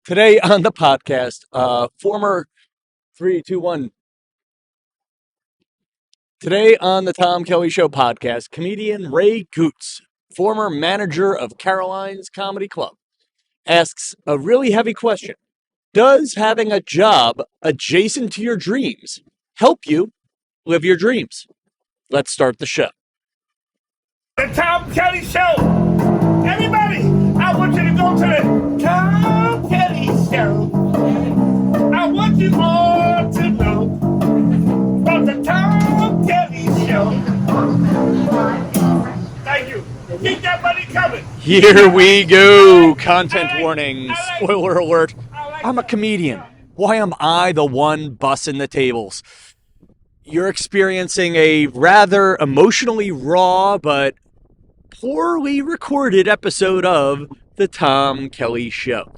Today on the podcast, former 3, 2, 1. Today on the Tom Kelly Show podcast, comedian Ray Gootz, former manager of Caroline's Comedy Club, asks a really heavy question. Does having a job adjacent to your dreams help you live your dreams? Let's start the show. The Tom Kelly Show. Everybody, I want you to go to the Tom Kelly Show. I want you all to know about the Tom Kelly Show. Thank you. Keep that money coming. Here we go. Content warning. Spoiler alert. I'm a comedian. Why am I the one bussing the tables? You're experiencing a rather emotionally raw but poorly recorded episode of the Tom Kelly Show.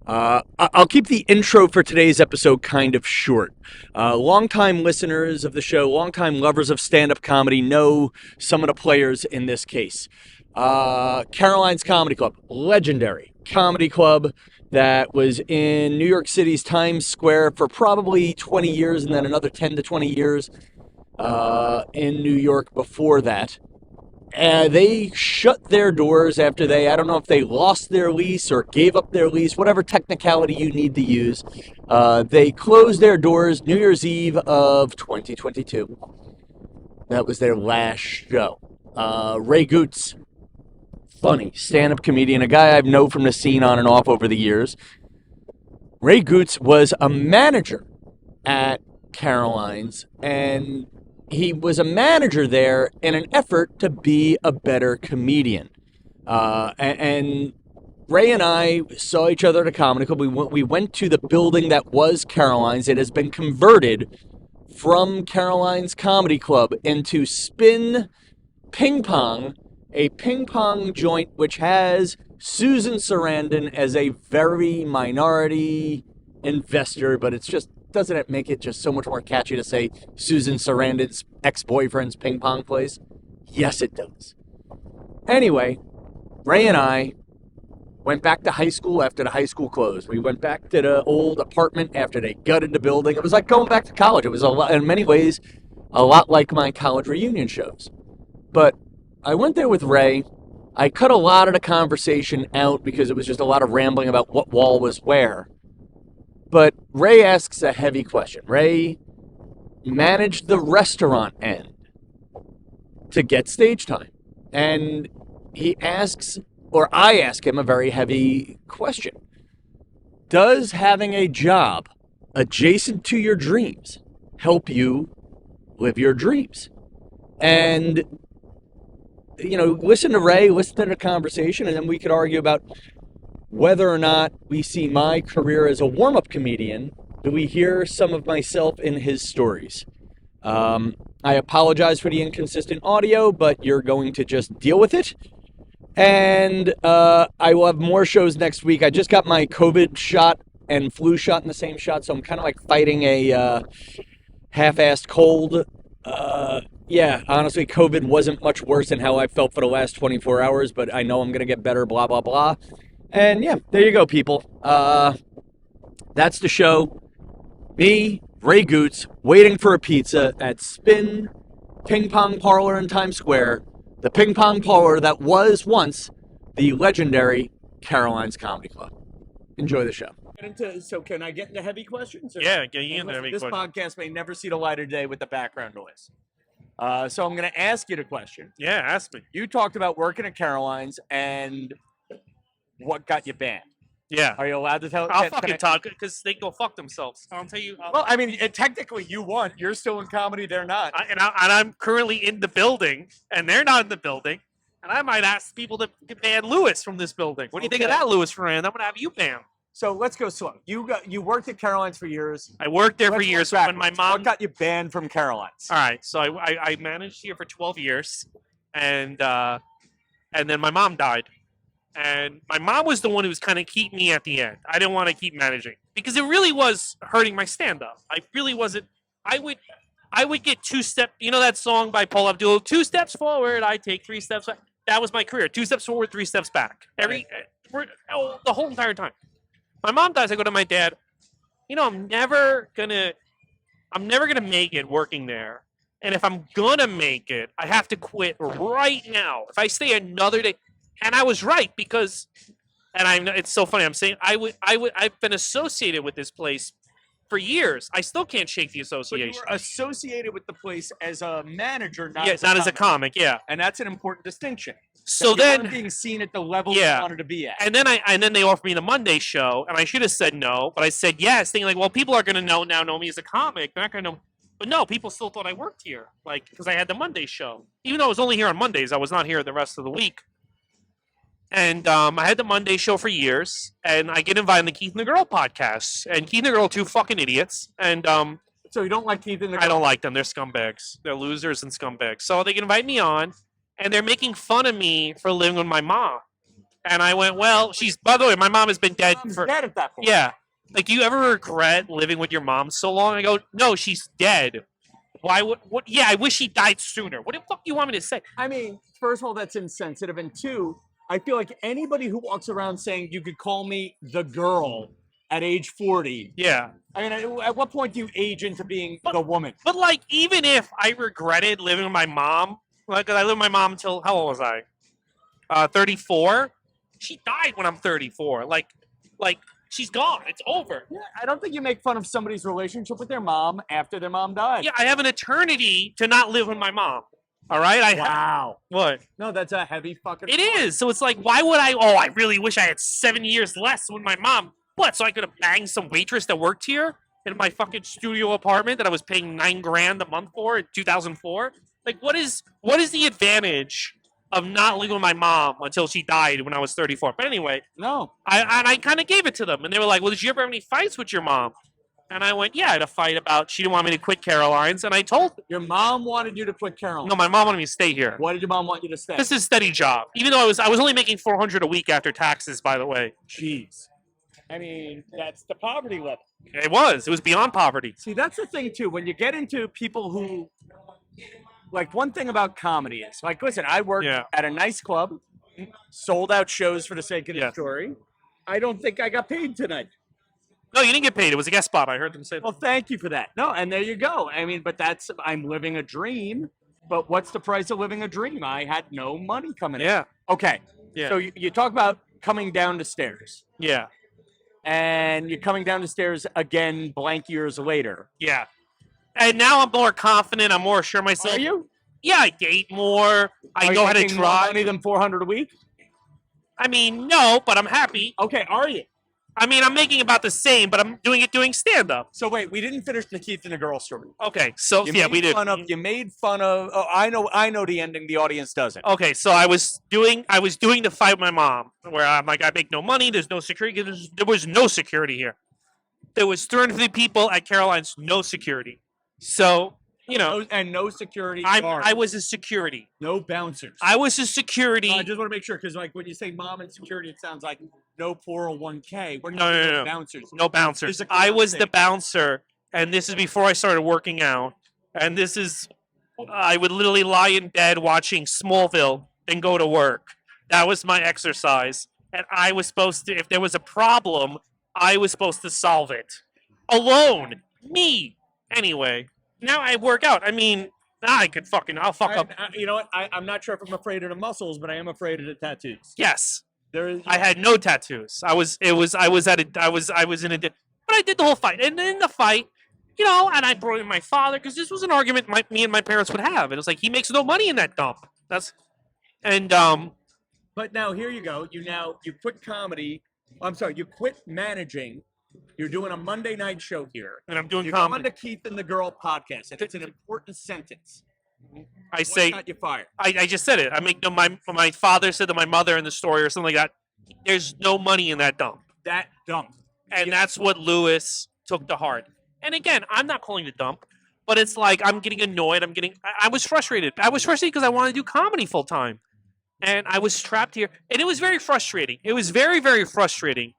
I'll keep the intro for today's episode kind of short. Longtime listeners of the show, longtime lovers of stand-up comedy know some of the players in this case. Caroline's Comedy Club, legendary comedy club that was in New York City's Times Square for probably 20 years and then another 10 to 20 years in New York before that. They shut their doors after I don't know if they lost their lease or gave up their lease, whatever technicality you need to use. They closed their doors New Year's Eve of 2022. That was their last show. Ray Gootz, funny stand-up comedian, a guy I've known from the scene on and off over the years. Ray Gootz was a manager at Caroline's, and he was a manager there in an effort to be a better comedian. And Ray and I saw each other at a comedy club. We went to the building that was Caroline's. It has been converted from Caroline's Comedy Club into Spin Ping Pong, a ping pong joint which has Susan Sarandon as a very minority investor, but it's just, doesn't it make it just so much more catchy to say Susan Sarandon's ex-boyfriend's ping pong place? Yes, it does. Anyway, Ray and I went back to high school after the high school closed. We went back to the old apartment after they gutted the building. It was like going back to college. It was in many ways, a lot like my college reunion shows. But I went there with Ray. I cut a lot of the conversation out because it was just a lot of rambling about what wall was where. But Ray asks a heavy question. Ray managed the restaurant end to get stage time. And he asks, or I ask him a very heavy question. Does having a job adjacent to your dreams help you live your dreams? And, you know, listen to Ray, listen to the conversation, and then we could argue about whether or not we see my career as a warm-up comedian. Do we hear some of myself in his stories? I apologize for the inconsistent audio, but you're going to just deal with it. And I will have more shows next week. I just got my COVID shot and flu shot in the same shot, so I'm kind of like fighting a half-assed cold. Yeah, honestly, COVID wasn't much worse than how I felt for the last 24 hours, but I know I'm going to get better, blah, blah, blah. And yeah, there you go, people. That's the show. Me, Ray Gootz, waiting for a pizza at Spin Ping Pong Parlor in Times Square, the ping pong parlor that was once the legendary Caroline's Comedy Club. Enjoy the show. So can I get into heavy questions? Yeah, get you into heavy questions. This podcast may never see the light of day with the background noise. So I'm going to ask you the question. Yeah, ask me. You talked about working at Caroline's and what got you banned. Yeah. Are you allowed to tell? I'll fucking talk because they can go fuck themselves. I'll tell you. Well, I mean, technically you won. You're still in comedy. They're not. I'm currently in the building, and they're not in the building. And I might ask people to ban Louis from this building. What do you think of that, Louis Feranda? I'm going to have you banned. So let's go slow. You worked at Caroline's for years. I worked there for years. When my mom. What got you banned from Caroline's? All right. So I managed here for 12 years, and then my mom died. And my mom was the one who was kind of keeping me at the end. I didn't want to keep managing because it really was hurting my stand-up. I really wasn't. I would get two-step. You know that song by Paul Abdul, 2 steps forward, I take 3 steps back. That was my career. 2 steps forward, 3 steps back. The whole entire time. My mom dies. I go to my dad. I'm never gonna make it working there. And if I'm gonna make it, I have to quit right now. If I stay another day, and I was right because, it's so funny. I'm saying I've been associated with this place for years. I still can't shake the But you association. were associated with the place as a manager, not Yeah, as not a as a comic. comic. Yeah. And that's an important distinction. So You then, weren't being seen at the level Yeah. you wanted to be at. and then they offered me the Monday show, and I should have said no, but I said yes, thinking like, well, people are gonna know me as a comic. They're not gonna know. But no, people still thought I worked here, like because I had the Monday show, even though I was only here on Mondays. I was not here the rest of the week. And I had the Monday show for years, and I get invited on the Keith and the Girl podcast. And Keith and the Girl are two fucking idiots, and So you don't like Keith and the I don't like them. They're scumbags. They're losers and scumbags. So they can invite me on, and they're making fun of me for living with my mom. And I went, well, by the way, my mom has been dead Mom's for, dead at that point. yeah. Like, do you ever regret living with your mom so long? I go, no, she's dead. Why would, what? Yeah, I wish she died sooner. What the fuck do you want me to say? I mean, first of all, that's insensitive. And two, I feel like anybody who walks around saying you could call me the girl at age 40. Yeah. I mean, at what point do you age into being the woman? But, like, even if I regretted living with my mom, like, 'cause I lived with my mom until, how old was I? 34? She died when I'm 34. Like, she's gone. It's over. Yeah, I don't think you make fun of somebody's relationship with their mom after their mom died. Yeah, I have an eternity to not live with my mom. All right? Wow. What? No, that's a heavy fucking. It is. So it's like, why would I? Oh, I really wish I had 7 years less with my mom. What? So I could have banged some waitress that worked here in my fucking studio apartment that I was paying $9,000 a month for in 2004. Like, what is the advantage of not living with my mom until she died when I was 34? But anyway, No. I kind of gave it to them, and they were like, "Well, did you ever have any fights with your mom?" And I went, "Yeah, I had a fight about she didn't want me to quit Caroline's," and I told them. Your mom wanted you to quit Caroline. No, my mom wanted me to stay here. Why did your mom want you to stay? This is a steady job, even though I was only making $400 a week after taxes. By the way, Jeez. I mean, that's the poverty level. it was beyond poverty. See, that's the thing too. When you get into people who, like, one thing about comedy is, like, listen, I worked Yeah. at a nice club, sold out shows for the sake of the Yeah. story. I don't think I got paid tonight. No, you didn't get paid. It was a guest spot. I heard them say that. Well, thank you for that. No, and there you go. I mean, but I'm living a dream. But what's the price of living a dream? I had no money coming in. Yeah, Okay. yeah, So you talk about coming down the stairs, yeah, and you're coming down the stairs again blank years later. yeah. And now I'm more confident. I'm more sure of myself. Are you? Yeah, I date more. I Are know you how to making more drive. money than $400 a week? I mean, no, but I'm happy. Okay, are you? I mean, I'm making about the same, but I'm doing stand up. So wait, we didn't finish the Keith and the Girl story. Okay, so You yeah, made we did. You made fun of. Oh, I know the ending. The audience doesn't. Okay, so I was doing the fight with my mom, where I'm like, I make no money. There's no security. There was no security here. There was 350 people at Caroline's, no security. So And no security. I guards. was a security. No bouncers. I was a security. I just want to make sure because, like, when you say mom and security, it sounds like no 401k. We're No, talking no, about no. bouncers. No bouncers. Physically I was the unsafe. bouncer, and this is before I started working out. And this is, I would literally lie in bed watching Smallville and go to work. That was my exercise. And I was supposed to, if there was a problem, I was supposed to solve it. Alone. Me. Anyway, now I work out. I mean, I'll fuck up. You know what? I'm not sure if I'm afraid of the muscles, but I am afraid of the tattoos. Yes. There is. I had no tattoos. I was in a, but I did the whole fight. And in the fight, and I brought in my father because this was an argument me and my parents would have. And it was like, he makes no money in that dump. But now here you go. You quit comedy. I'm sorry. You quit managing. You're doing a Monday night show here. And I'm doing You're comedy. going to Keith and the Girl podcast, and it's an important sentence. I say, What got you fired? I just said it. I make no, my father said to my mother in the story or something like that, there's no money in that dump. That dump. And that's what Louis took to heart. And again, I'm not calling it dump, but it's like I'm getting annoyed. I was frustrated. I was frustrated because I wanted to do comedy full time. And I was trapped here. And it was very frustrating. It was very, very frustrating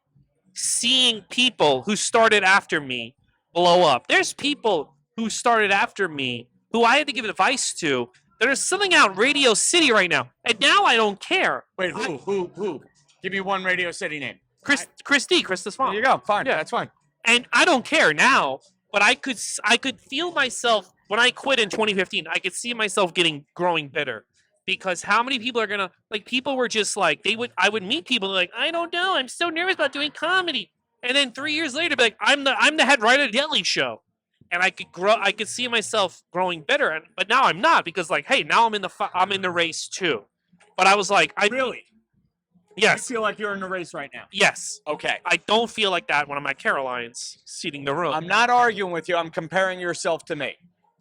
seeing people who started after me blow up. There's people who started after me who I had to give advice to that are selling out Radio City right now. And now I don't care. Wait, who? Give me one Radio City name. Krista Swan. There you go. Fine. Yeah. That's fine. And I don't care now, but I could feel myself when I quit in 2015. I could see myself growing bitter, because how many people are gonna like? People were just like I would meet people like, I don't know, I'm so nervous about doing comedy, and then 3 years later, be like, I'm the head writer of the Daily Show, and I could see myself growing bitter, but now I'm not, because like, hey, now I'm in the race too. But I was like, Really? yes, You feel like you're in the race right now? yes. Okay. I don't feel like that when I'm at Caroline's seating the room. I'm not arguing with you. I'm comparing yourself to me.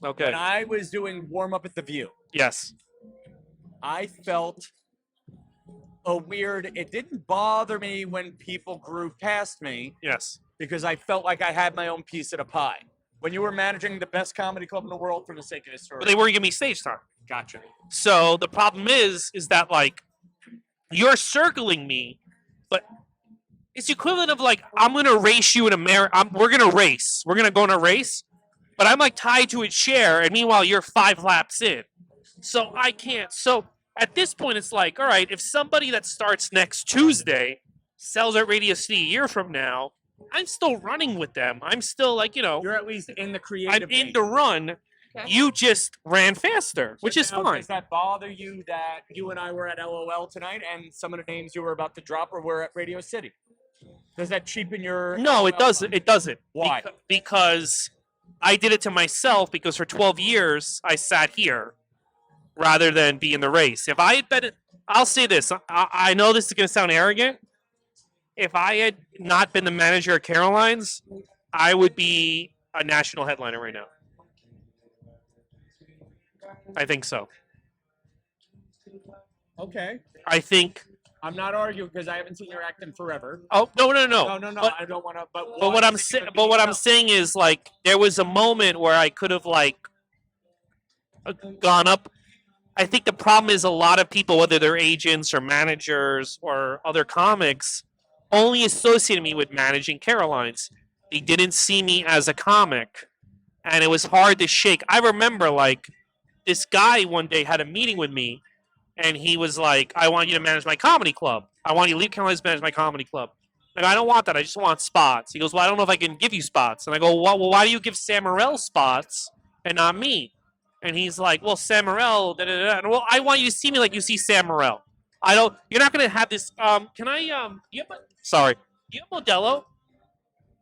Okay. When I was doing warm up at the View, Yes. I felt a weird. It didn't bother me when people grew past me Yes. because I felt like I had my own piece of the pie. When you were managing the best comedy club in the world, for the sake of this story, But they weren't giving me stage time. gotcha. So the problem is that like you're circling me, but it's the equivalent of like, I'm gonna race you in we're gonna race. We're gonna go in a race, but I'm like tied to a chair, and meanwhile you're 5 laps in. So I can't. So at this point, it's like, all right, if somebody that starts next Tuesday sells at Radio City a year from now, I'm still running with them. I'm still like, You're at least in the creative. I'm in the run. You just ran faster, which is fine. Does that bother you that you and I were at LOL tonight and some of the names you were about to drop were at Radio City? Does that cheapen your... No, it doesn't. It doesn't. Why? Because I did it to myself, because for 12 years I sat here rather than be in the race. If I had been... I'll say this. I know this is going to sound arrogant. If I had not been the manager at Caroline's, I would be a national headliner right now. I think so. Okay. I think... I'm not arguing because I haven't seen your act in forever. Oh, no. No, But, I don't want to... But what I'm saying is, like, there was a moment where I could have, like, gone up. I think the problem is a lot of people, whether they're agents or managers or other comics, only associated me with managing Caroline's. They didn't see me as a comic, and it was hard to shake. I remember, like, this guy one day had a meeting with me, and he was like, I want you to manage my comedy club. I want you to leave Caroline's to manage my comedy club. Like, I don't want that. I just want spots. He goes, well, I don't know if I can give you spots. And I go, well, why do you give Sam Morril spots and not me? And he's like, well, Sam Morril, da-da-da. And, well, I want you to see me like you see Sam Morril. You're not going to have this, can I, sorry. Do you have Modelo?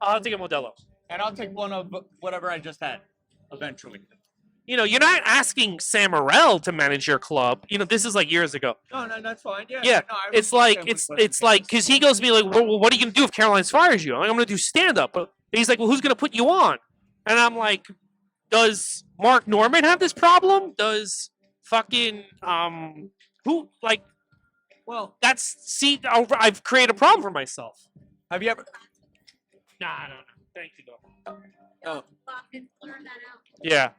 I'll take a Modelo. And I'll take one of whatever I just had, eventually. You know, you're not asking Sam Morril to manage your club. You know, this is like years ago. No, that's fine. Yeah. Yeah, No, it's like, because he goes to me like, well, what are you going to do if Caroline's fires you? I'm like, I'm going to do stand-up. But he's like, well, who's going to put you on? And I'm like, does Mark Norman have this problem? Does fucking, who, like, well, I've created a problem for myself. have you ever... Nah, no. Thank you, though. Oh. Yeah,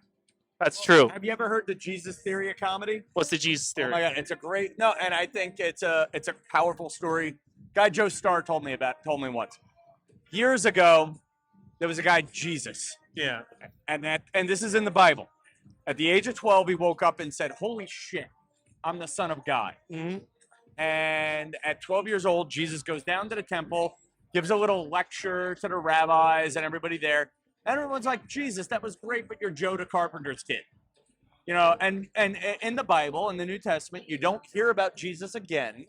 that's true. Have you ever heard the Jesus theory of comedy? What's the Jesus theory? Oh my God, it's a great... No, and I think it's a powerful story. Guy Joe Starr told me once. Years ago, there was a guy, Jesus. Yeah. And this is in the Bible. At the age of 12, he woke up and said, holy shit, I'm the son of God. Mm-hmm. And at 12 years old, Jesus goes down to the temple, gives a little lecture to the rabbis and everybody there. And everyone's like, Jesus, that was great, but you're Joe the Carpenter's kid. You know, and in the Bible, in the New Testament, you don't hear about Jesus again.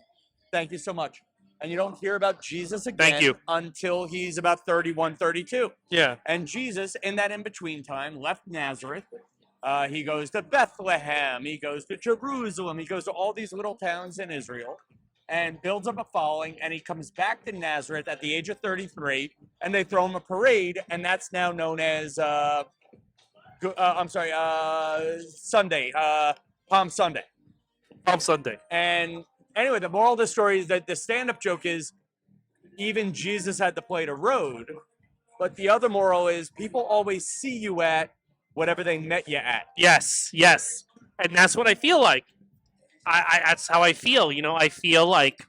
Thank you so much. And you don't hear about Jesus again until he's about 31, 32. Yeah. And Jesus, in that in-between time, left Nazareth. He goes to Bethlehem. He goes to Jerusalem. He goes to all these little towns in Israel and builds up a following. And he comes back to Nazareth at the age of 33, and they throw him a parade, and that's now known as Sunday, Palm Sunday. Palm Sunday. And anyway, the moral of the story is that the stand-up joke is even Jesus had to play the road. But the other moral is people always see you at whatever they met you at. Yes. And that's what I feel like. That's how I feel. You know, I feel like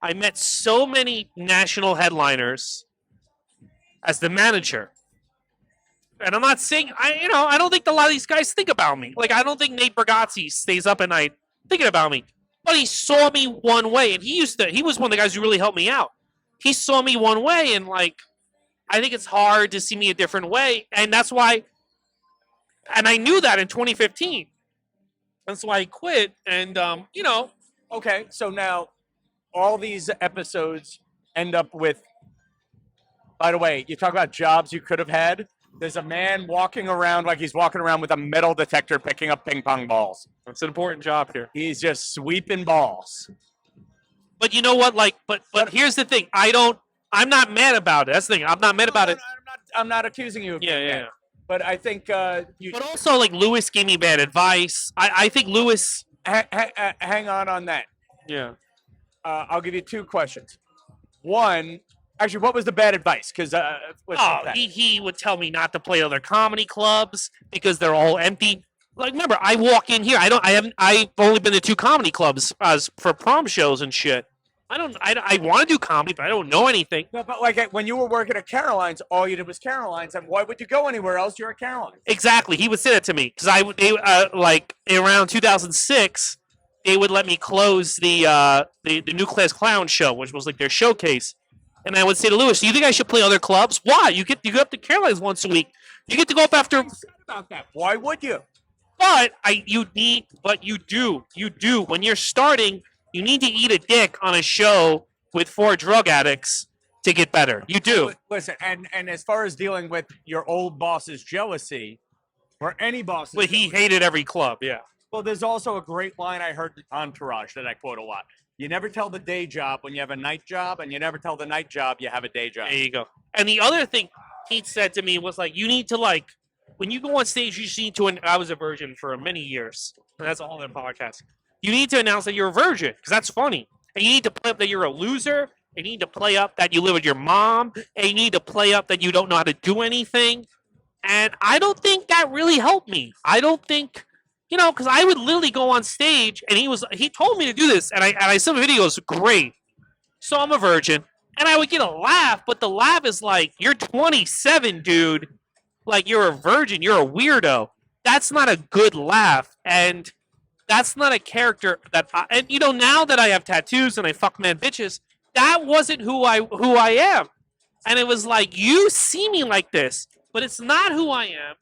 I met so many national headliners as the manager. And I'm not saying, I don't think a lot of these guys think about me. Like, I don't think Nate Bargatze stays up at night thinking about me. But he saw me one way, and he was one of the guys who really helped me out. he saw me one way, and like I think it's hard to see me a different way, and that's why. And I knew that in 2015. That's why I quit, and Okay, so now all these episodes end up with. By the way, you talk about jobs you could have had. There's a man walking around like he's walking around with a metal detector picking up ping pong balls. it's an important job here. He's just sweeping balls. But you know what? Like, but here's the thing. I'm not mad about it. That's the thing. I'm not mad about it. I'm not accusing you of Yeah, being yeah. mad. But I think you. But also, like, Louis gave me bad advice. I think Louis. Hang on that. Yeah. I'll give you two questions. One, actually, what was the bad advice? Because He would tell me not to play other comedy clubs because they're all empty. Like, remember, I walk in here. I've only been to 2 comedy clubs as for prom shows and shit. I want to do comedy, but I don't know anything. No, but like when you were working at Caroline's, all you did was Caroline's, and why would you go anywhere else? You're at Caroline's. Exactly. He would say that to me because like around 2006, they would let me close the New Class Clown show, which was like their showcase. And I would say to Louis, "Do you think I should play other clubs? Why? You go up to Caroline's once a week. You get to go up after." About that. Why would you? But you do when you're starting. You need to eat a dick on a show with 4 drug addicts to get better. You do. Listen, and as far as dealing with your old boss's jealousy, or any boss's But he hated every club. Yeah. Well, there's also a great line I heard in Entourage that I quote a lot. You never tell the day job when you have a night job, and you never tell the night job you have a day job. There you go. And the other thing he said to me was like, you need to like, when you go on stage, you just need to. I was a virgin for many years. And that's all in podcast. You need to announce that you're a virgin because that's funny. And you need to play up that you're a loser. And you need to play up that you live with your mom. And you need to play up that you don't know how to do anything. And I don't think that really helped me. I don't think, because I would literally go on stage and he told me to do this. And I saw the videos, great. So I'm a virgin. And I would get a laugh, but the laugh is like, you're 27, dude. Like, you're a virgin. You're a weirdo. That's not a good laugh. And that's not a character that now that I have tattoos and I fuck mad bitches, that wasn't who I am. And it was like, you see me like this, but it's not who I am.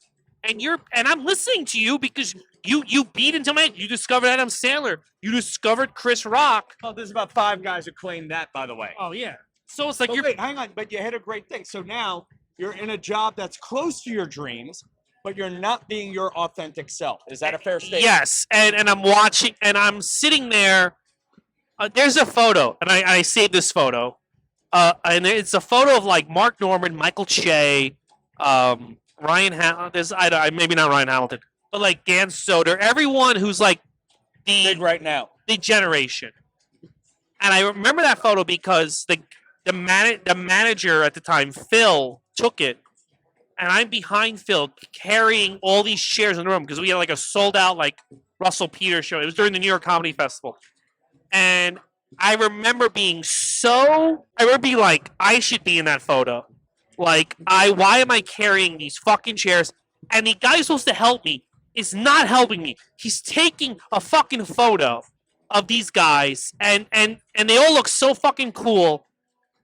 And I'm listening to you because you beat into you discovered Adam Sandler. You discovered Chris Rock. Oh, there's about 5 guys who claim that, by the way. Oh yeah. So it's like wait, hang on, but you hit a great thing. So now you're in a job that's close to your dreams, but you're not being your authentic self. Is that a fair statement? Yes, and I'm watching, and I'm sitting there. There's a photo, and I saved this photo. And it's a photo of like Mark Norman, Michael Che, Ryan Hamilton. Maybe not Ryan Hamilton, but like Dan Soder. Everyone who's like big right now, the generation. And I remember that photo because the manager at the time, Phil, took it. And I'm behind Phil carrying all these chairs in the room because we had like a sold out like Russell Peters show. It was during the New York Comedy Festival. And I remember being like, I should be in that photo. Like, why am I carrying these fucking chairs? And the guy who's supposed to help me is not helping me. He's taking a fucking photo of these guys and they all look so fucking cool.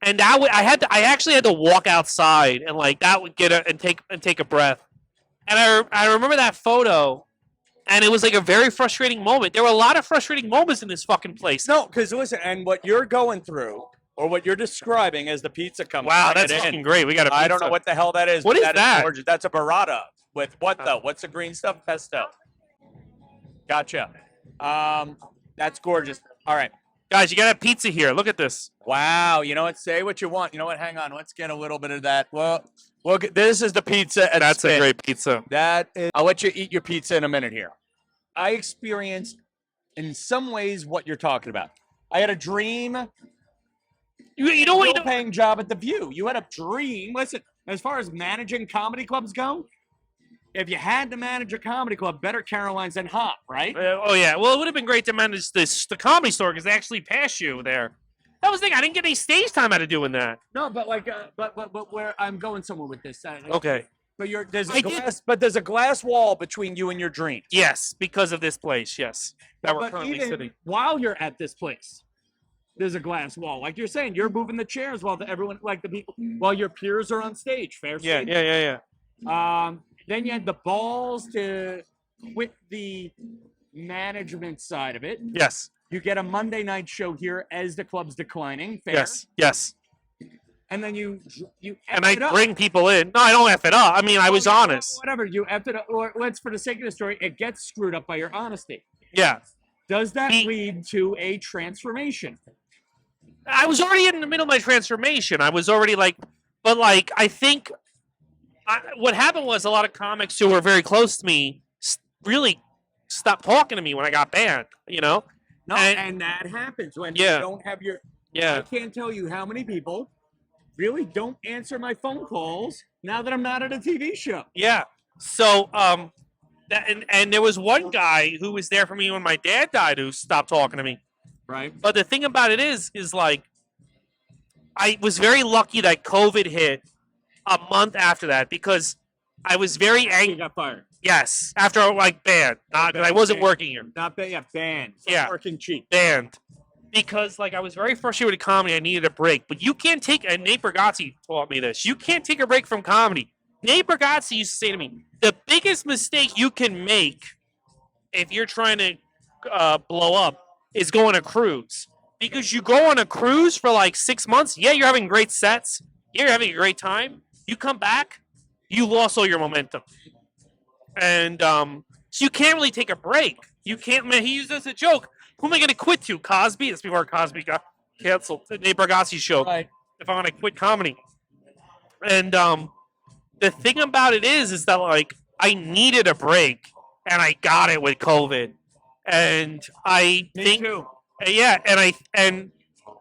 And I actually had to walk outside and like that would take a breath. And I remember that photo, and it was like a very frustrating moment. There were a lot of frustrating moments in this fucking place. No, because listen, and what you're going through, or what you're describing as the pizza company. Wow, that's fucking great. We got a pizza. I don't know what the hell that is. What is that? Gorgeous. That's a burrata. With what though? What's the green stuff? Pesto. Gotcha. That's gorgeous. All right. Guys, you got a pizza here. Look at this. Wow. You know what? Say what you want. You know what? Hang on. Let's get a little bit of that. Well, look. This is the pizza. That's a great pizza. That is. I'll let you eat your pizza in a minute here. I experienced, in some ways, what you're talking about. I had a dream. You know what? Paying job at the View. You had a dream. Listen, as far as managing comedy clubs go, if you had to manage a comedy club, better Caroline's than Hop, right? Oh yeah. Well, it would have been great to manage the comedy store because they actually pass you there. That was the thing. I didn't get any stage time out of doing that. No, but like, but where I'm going somewhere with this. Okay. But there's a glass wall between you and your dreams. Yes, because of this place. Yes, that we're currently sitting. While you're at this place, there's a glass wall. Like you're saying, you're moving the chairs while everyone, like the people, while your peers are on stage. Fair Yeah, statement. yeah. Then you had the balls to quit the management side of it. Yes. You get a Monday night show here as the club's declining. Fair. Yes. And then you and I bring people in. No, I don't F it up. I mean, I was honest. Whatever, you F it up. Or let's, for the sake of the story, it gets screwed up by your honesty. Yeah. Does that lead to a transformation? I was already in the middle of my transformation. I was already like, but like, I think what happened was a lot of comics who were very close to me really stopped talking to me when I got banned, you know? No, and that happens when you don't have your... Yeah. I can't tell you how many people really don't answer my phone calls now that I'm not at a TV show. Yeah. So, and there was one guy who was there for me when my dad died who stopped talking to me. Right. But the thing about it is like, I was very lucky that COVID hit a month after that because I was very angry. You got fired. Yes. After like banned. Not that I wasn't working here. Not banned, yeah, banned. Yeah. Working cheap. Banned. Because like I was very frustrated with comedy. I needed a break. But you can't take, and Nate Bargatze taught me this, you can't take a break from comedy. Nate Bargatze used to say to me, the biggest mistake you can make if you're trying to blow up is go on a cruise. Because you go on a cruise for like 6 months, yeah, you're having great sets, yeah, you're having a great time. You come back, you lost all your momentum. And so you can't really take a break. You can't, man, he used this as a joke. Who am I going to quit to? Cosby? That's before Cosby got canceled. The Nate Bargatze show. Right. If I want to quit comedy. And the thing about it is that like I needed a break, and I got it with COVID. And I think, too. Yeah, and I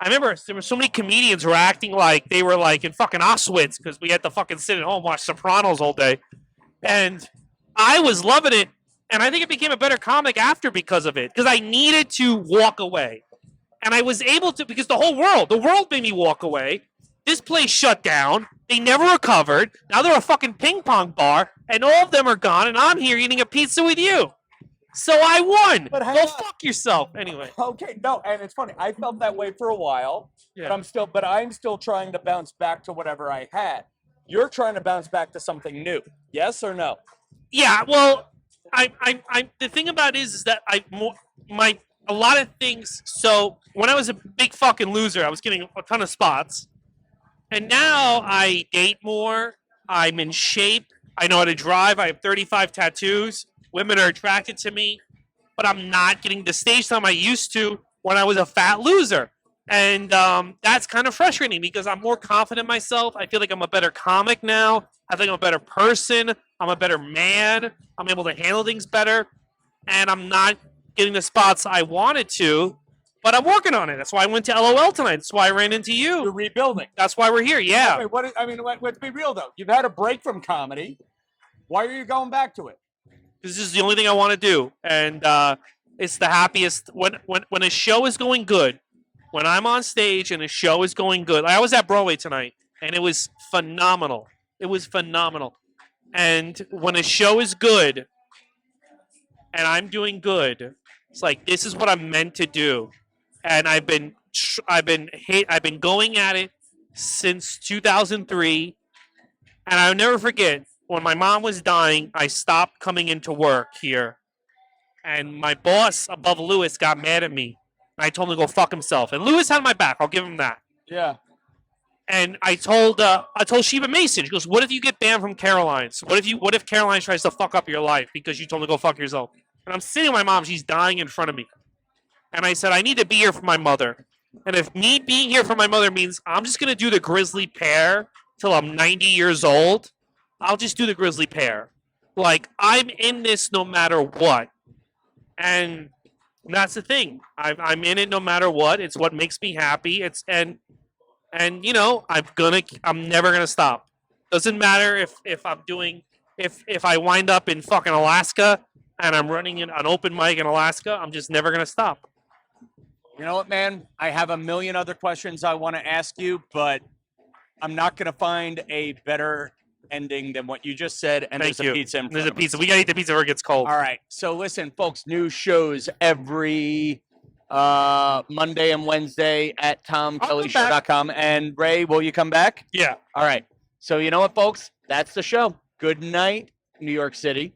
remember there were so many comedians who were acting like they were like in fucking Auschwitz because we had to fucking sit at home and watch Sopranos all day, and I was loving it. And I think it became a better comic after because of it, because I needed to walk away, and I was able to because the world made me walk away. This place shut down. They never recovered. Now they're a fucking ping pong bar, and all of them are gone, and I'm here eating a pizza with you. So I won. But go fuck yourself. Anyway. Okay, no, and it's funny. I felt that way for a while, Yeah. but I'm still trying to bounce back to whatever I had. You're trying to bounce back to something new. Yes or no? Yeah. Well, I the thing about it is that a lot of things. So when I was a big fucking loser, I was getting a ton of spots, and now I date more. I'm in shape. I know how to drive. I have 35 tattoos. Women are attracted to me, but I'm not getting the stage time I used to when I was a fat loser. And that's kind of frustrating because I'm more confident in myself. I feel like I'm a better comic now. I think I'm a better person. I'm a better man. I'm able to handle things better. And I'm not getting the spots I wanted to, but I'm working on it. That's why I went to LOL tonight. That's why I ran into you. You're rebuilding. That's why we're here. Yeah. Okay, let's be real, though. You've had a break from comedy. Why are you going back to it? This is the only thing I want to do. And it's the happiest. When a show is going good, when I'm on stage and a show is going good. I was at Broadway tonight, and it was phenomenal. It was phenomenal. And when a show is good, and I'm doing good, it's like this is what I'm meant to do. And I've been going at it since 2003, and I'll never forget when my mom was dying. I stopped coming into work here, and my boss above Louis got mad at me. I told him to go fuck himself. And Louis had my back. I'll give him that. Yeah. And I told Sheba Mason, she goes, what if you get banned from Caroline's? What if Caroline tries to fuck up your life because you told her to go fuck yourself? And I'm sitting with my mom. She's dying in front of me. And I said, I need to be here for my mother. And if me being here for my mother means I'm just going to do the grizzly pear till I'm 90 years old, I'll just do the grizzly pear. Like, I'm in this no matter what. And that's the thing. I'm in it no matter what. It's what makes me happy. And you know, I'm never gonna stop. Doesn't matter if I wind up in fucking Alaska and I'm running an open mic in Alaska. I'm just never gonna stop. You know what, man? I have a million other questions I want to ask you, but I'm not gonna find a better ending than what you just said. And Thank there's you. a pizza. There's a pizza. We gotta eat the pizza before it gets cold. All right. So listen, folks. New shows every Monday and Wednesday at TomKellyShow.com. And Ray, will you come back? Yeah. All right. So you know what, folks? That's the show. Good night, New York City.